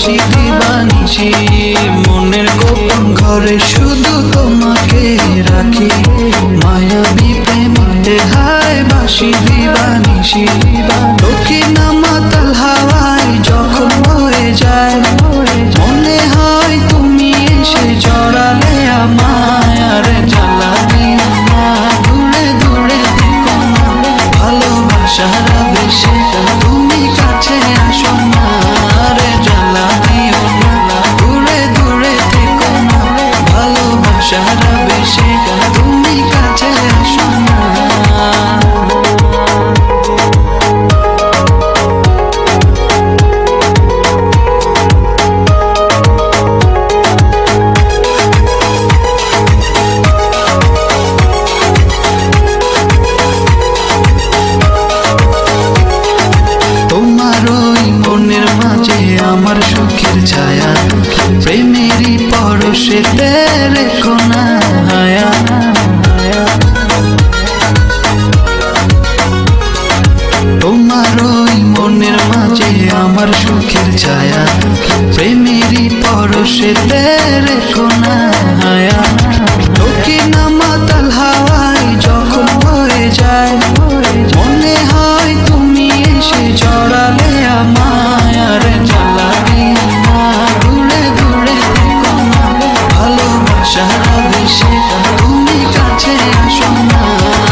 বাসি দিবানিশি মনের গোপন ঘরে শুধু তোমাকে রাখি মায়াবী প্রেমে হায় বাসি দিবানিশি দক্ষিণা মাতাল হাওয়ায় যখন বয়ে যায় মনে হয় তুমি এসে জড়ালে আমায় আর জ্বালা দিও না দূরে দূরে থেকো না ভালোবাসার আবেশে তুমি কাছে আসো না আর জ্বালা দিও না দূরে দূরে থেকো না ভালোবাসার আবেশে তুমি কাছে আসো না। আমার সুখের ছায়া প্রেমেরই পরশে রেখো না হায়া তোমার ওই মনের মাঝে আমার সুখের ছায়া প্রেমেরই পরশে রেখো না হায়া দক্ষিণা মাতাল হাওয়ায় যখন বয়ে যায় মনে হয় তুমি এসে জড়ালে আমায় আর জ্বালা দিও না দূরে দূরে থেকো না ভালোবাসার আবেশে তুমি কাছে আসো না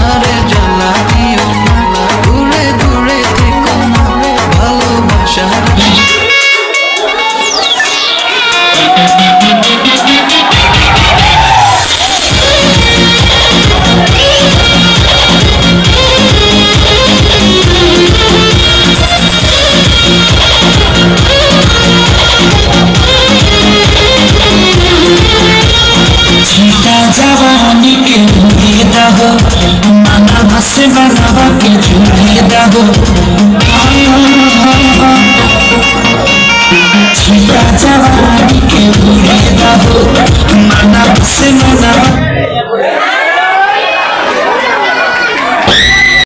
আর জ্বালা দিও না দূরে দূরে থেকো না ভালোবাসার जवानी के दाहो माना हसे बनावा के झूठे दाहो